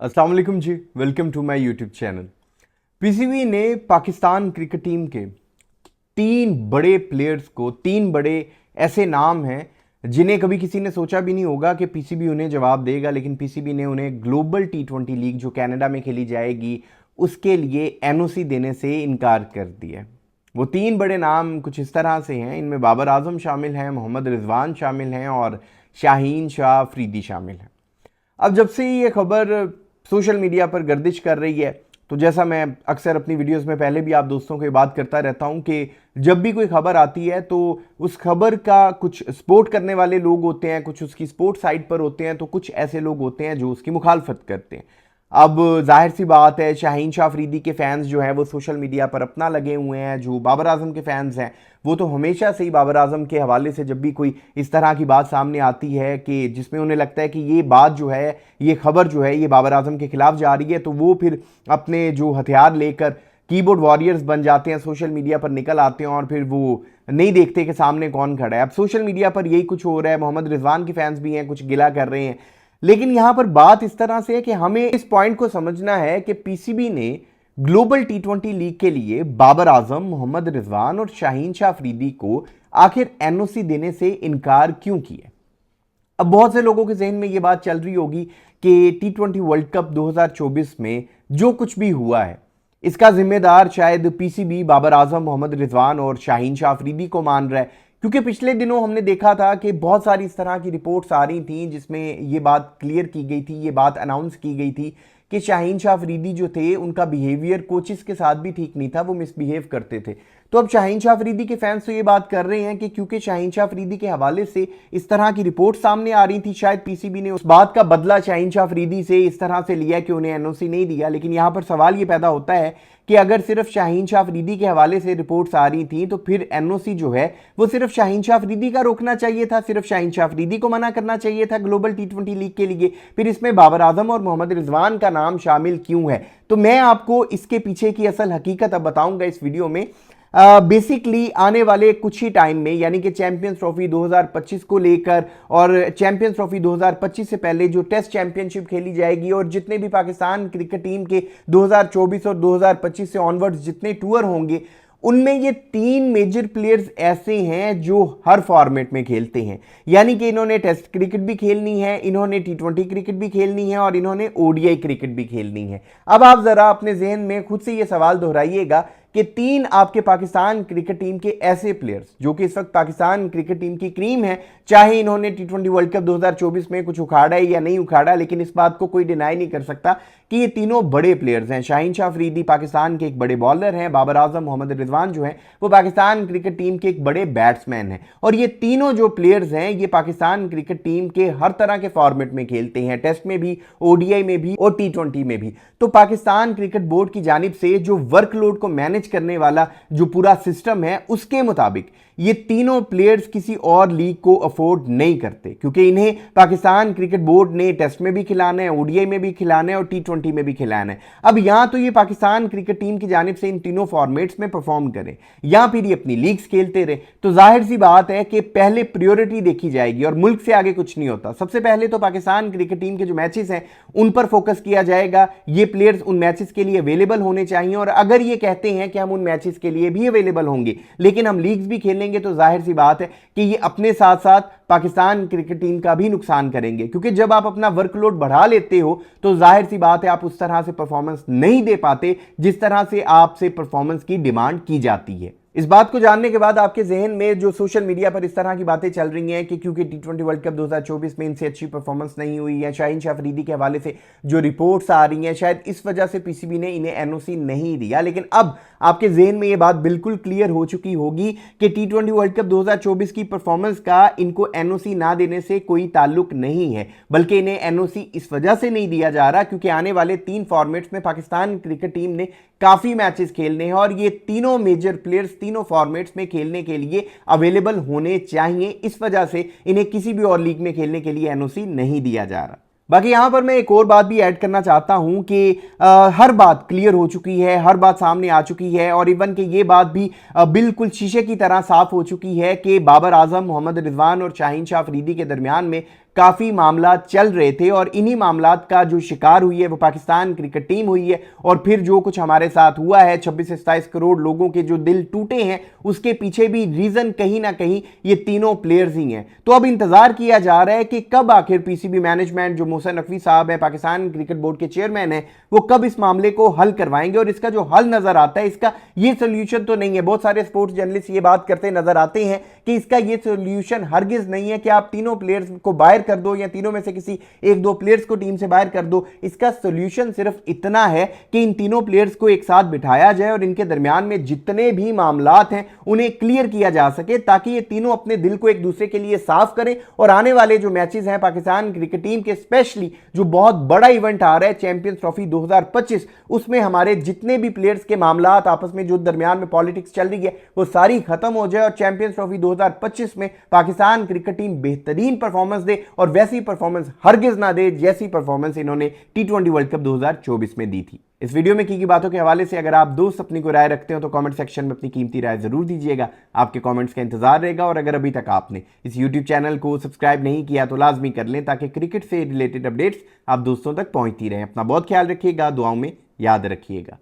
अस्सलाम वालेकुम जी, welcome to my YouTube channel. PCB ने पाकिस्तान क्रिकेट टीम के तीन बड़े प्लेयर्स को, तीन बड़े ऐसे नाम हैं जिन्हें कभी किसी ने सोचा भी नहीं होगा कि पीसीबी उन्हें जवाब देगा, लेकिन पीसीबी ने उन्हें ग्लोबल टी20 लीग जो कनाडा में खेली जाएगी उसके लिए एनओसी देने से इनकार कर दिया। वो तीन बड़े नाम कुछ इस तरह से हैं, इनमें बाबर आजम शामिल हैं, मोहम्मद रिजवान शामिल हैं और शाहीन शाह अफरीदी शामिल हैं। अब जब से ये खबर सोशल मीडिया पर गर्दिश कर रही है, तो जैसा मैं अक्सर अपनी वीडियोस में पहले भी आप दोस्तों को बात करता रहता हूं कि जब भी कोई खबर आती है तो उस खबर का कुछ सपोर्ट करने वाले लोग होते हैं, कुछ उसकी सपोर्ट साइड पर होते हैं, तो कुछ ऐसे लोग होते हैं जो उसकी मुखालफत करते हैं। अब जाहिर सी बात है, शाहीन शाह अफरीदी के फैंस जो है वो सोशल मीडिया पर अपना लगे हुए हैं। जो बाबर आजम के फैंस हैं वो तो हमेशा से ही बाबर आजम के हवाले से जब भी कोई इस तरह की बात सामने आती है कि जिसमें उन्हें लगता है कि ये बात जो है, ये खबर जो है ये बाबर आजम के खिलाफ जा रही है, तो वो फिर अपने जो हथियार लेकर कीबोर्ड वॉरियर्स बन जाते हैं, सोशल मीडिया पर निकल आते हैं और फिर वो नहीं देखते कि सामने कौन खड़ा है। अब सोशल मीडिया पर यही कुछ हो रहा है। मोहम्मद रिजवान के फैंस भी हैं, कुछ गिला कर रहे हैं, लेकिन यहां पर बात इस तरह से है कि हमें इस पॉइंट को समझना है कि पीसीबी ने ग्लोबल टी20 लीग के लिए बाबर आजम, मोहम्मद रिजवान और शाहीन शाह अफरीदी को आखिर एनओसी देने से इनकार क्यों किया। अब बहुत से लोगों के जहन में यह बात चल रही होगी कि टी20 वर्ल्ड कप 2024 में जो कुछ भी हुआ है इसका जिम्मेदार शायद पीसीबी बाबर आजम, मोहम्मद रिजवान और शाहीन शाह अफरीदी को मान रहा है, क्योंकि पिछले दिनों हमने देखा था कि बहुत सारी इस तरह की रिपोर्ट्स आ रही थी जिसमें ये बात क्लियर की गई थी, ये बात अनाउंस की गई थी कि शाहीन शाह अफरीदी जो थे उनका बिहेवियर कोचेस के साथ भी ठीक नहीं था, वो मिसबिहेव करते थे। तो अब शाहीन शाह अफरीदी के फैंस तो ये बात कर रहे हैं कि क्योंकि शाहीन शाह अफरीदी के हवाले से इस तरह की रिपोर्ट सामने आ रही थी, शायद पीसीबी ने उस बात का बदला शाहीन शाह अफरीदी से इस तरह से लिया कि उन्हें एनओसी नहीं दिया। लेकिन यहां पर सवाल ये पैदा होता है कि अगर सिर्फ शाहीन शाह अफरीदी के हवाले से रिपोर्ट्स आ रही थी तो फिर एनओसी जो है वो सिर्फ शाहीन शाह अफरीदी का रोकना चाहिए था, सिर्फ शाहीन शाह अफरीदी को मना करना चाहिए था ग्लोबल टी20 लीग के लिए। फिर इसमें बाबर आजम और मोहम्मद रिजवान का नाम शामिल क्यों है? तो मैं आपको इसके पीछे की असल हकीकत अब बताऊंगा इस वीडियो में। बेसिकली आने वाले कुछ ही टाइम में, यानी कि चैंपियंस ट्रॉफी 2025 को लेकर और चैंपियंस ट्रॉफी 2025 से पहले जो टेस्ट चैंपियनशिप खेली जाएगी और जितने भी पाकिस्तान क्रिकेट टीम के 2024 और 2025 से ऑनवर्ड्स जितने टूर होंगे, उनमें ये तीन मेजर प्लेयर्स ऐसे हैं जो हर फॉर्मेट में खेलते हैं। यानी कि इन्होंने टेस्ट क्रिकेट भी खेलनी है, इन्होंने टी20 क्रिकेट भी खेलनी है और इन्होंने ओडीआई क्रिकेट भी खेलनी है। अब आप जरा अपने जहन में खुद से ये सवाल दोहराइएगा कि तीन आपके पाकिस्तान क्रिकेट टीम के ऐसे प्लेयर्स जो कि इस वक्त पाकिस्तान क्रिकेट टीम की क्रीम है, चाहे इन्होंने टी20 वर्ल्ड कप 2024 में कुछ उखाड़ा है या नहीं उखाड़ा, लेकिन इस बात को कोई डिनाई नहीं कर सकता कि ये तीनों बड़े प्लेयर्स हैं। शाहीन शाह अफरीदी पाकिस्तान के एक बड़े बॉलर हैं, बाबर आजम, मोहम्मद रिजवान जो हैं वो पाकिस्तान क्रिकेट टीम के एक बड़े बैट्समैन हैं, और ये तीनों जो प्लेयर्स हैं ये पाकिस्तान क्रिकेट टीम के हर तरह के फॉर्मेट में खेलते हैं, टेस्ट में भी, ओडीआई में भी और टी20 में भी। तो पाकिस्तान क्रिकेट बोर्ड की जानिब से जो वर्कलोड को मैनेज करने वाला जो पूरा सिस्टम है उसके मुताबिक ये तीनों प्लेयर्स किसी और लीग को अफोर्ड नहीं करते, क्योंकि इन्हें पाकिस्तान क्रिकेट बोर्ड ने टेस्ट में भी खिलाना है, ओडीआई में भी खिलाना है और टी20 में भी खिलाना है। अब यहां तो ये पाकिस्तान क्रिकेट टीम की जानिब से इन तीनों फॉर्मेट्स में परफॉर्म करें या फिर ये अपनी लीग्स खेलते रहे, तो जाहिर सी बात है कि पहले प्रायोरिटी देखी जाएगी और मुल्क से आगे कुछ नहीं होता। सबसे पहले तो पाकिस्तान क्रिकेट टीम के जो मैचेस हैं उन पर फोकस किया जाएगा, ये प्लेयर्स उन मैचेस के लिए अवेलेबल होने चाहिए, और अगर ये कहते हैं कि हम उन मैचेस के लिए भी अवेलेबल होंगे लेकिन हम लीग्स भी खेलेंगे, तो जाहिर सी बात है कि ये अपने साथ साथ पाकिस्तान क्रिकेट टीम का भी नुकसान करेंगे, क्योंकि जब आप अपना वर्कलोड बढ़ा लेते हो तो जाहिर सी बात है आप उस तरह से परफॉर्मेंस नहीं दे पाते जिस तरह से आपसे परफॉर्मेंस की डिमांड की जाती है। इस बात को जानने के बाद आपके जहन में जो सोशल मीडिया पर इस तरह की बातें चल रही हैं कि क्योंकि टी20 वर्ल्ड कप 2024 में इनसे अच्छी परफॉर्मेंस नहीं हुई है, शाहीन शाह अफरीदी के हवाले से जो रिपोर्ट्स आ रही हैं शायद इस वजह से पीसीबी ने इन्हें एनओसी नहीं दिया। लेकिन अब आपके जहन में यह बात बिल्कुल क्लियर हो चुकी होगी कि टी20 वर्ल्ड कप 2024 की परफॉर्मेंस का इनको एनओसी ना देने से कोई ताल्लुक नहीं है, बल्कि इन्हें एनओसी इस वजह से नहीं दिया जा रहा क्योंकि आने वाले तीन फॉर्मेट्स में पाकिस्तान क्रिकेट टीम ने काफी मैचेस खेलने हैं और ये तीनों मेजर प्लेयर्स तीनों फॉर्मेट्स में खेलने के लिए अवेलेबल होने चाहिए। इस वजह से इन्हें किसी भी और लीग में खेलने के लिए एनओसी नहीं दिया जा रहा। बाकी यहां पर मैं एक और बात भी ऐड करना चाहता हूं कि हर बात क्लियर हो चुकी है, हर बात सामने आ चुकी है, और इवन कि ये बात भी बिल्कुल शीशे की तरह साफ हो चुकी है कि बाबर आजम, मोहम्मद रिजवान और शाहीन शाह अफरीदी के दरमियान में काफी मामला चल रहे थे और इन्हीं मामलात का जो शिकार हुई है वो पाकिस्तान क्रिकेट टीम हुई है। और फिर जो कुछ हमारे साथ हुआ है, 26 से 27 करोड़ लोगों के जो दिल टूटे हैं, उसके पीछे भी रीजन कहीं ना कहीं ये तीनों प्लेयर्स ही हैं। तो अब इंतजार किया जा रहा है कि कब आखिर पीसीबी मैनेजमेंट, जो मोहसिन नकवी साहब है, पाकिस्तान क्रिकेट बोर्ड के चेयरमैन है, वो कब इस मामले को हल करवाएंगे। और इसका जो हल नजर आता है, इसका ये सोल्यूशन तो नहीं है। बहुत सारे स्पोर्ट्स जर्नलिस्ट ये बात करते नजर आते हैं कि इसका ये सोल्यूशन हरगिज नहीं है कि आप तीनों प्लेयर्स को बाहर कर दो या तीनों में से किसी एक दो प्लेयर्स को टीम से बाहर कर दो। इसका सोल्यूशन सिर्फ इतना है कि इन तीनों प्लेयर्स को एक साथ बिठाया जाए और इनके दरमियान में जितने भी मामलात हैं उन्हें क्लियर किया जा सके, ताकि ये तीनों अपने दिल को एक दूसरे के लिए साफ करें और आने वाले जो मैचेस हैं पाकिस्तान क्रिकेट टीम के, स्पेशली जो बहुत बड़ा इवेंट आ रहा है चैंपियंस ट्रॉफी 2025, उसमें हमारे जितने भी प्लेयर्स के मामलात आपस में जो दरमियान में पॉलिटिक्स चल रही है वो सारी खत्म हो जाए और चैंपियंस ट्रॉफी 2025 में पाकिस्तान क्रिकेट टीम बेहतरीन परफॉर्मेंस दे और वैसी परफॉर्मेंस हरगिज ना दे जैसी परफॉर्मेंस इन्होंने T20 वर्ल्ड कप 2024 में दी थी। इस वीडियो में की बातों के हवाले से अगर आप दोस्त अपनी कोई राय रखते हो तो कमेंट सेक्शन में अपनी कीमती राय जरूर दीजिएगा। आपके कमेंट्स का इंतजार रहेगा। और अगर अभी तक आपने इस यूट्यूब चैनल को सब्सक्राइब नहीं किया तो लाजमी कर लें, ताकि क्रिकेट से रिलेटेड अपडेट्स आप दोस्तों तक पहुंचती रहें। अपना बहुत ख्याल रखिएगा, दुआओं में याद रखिएगा।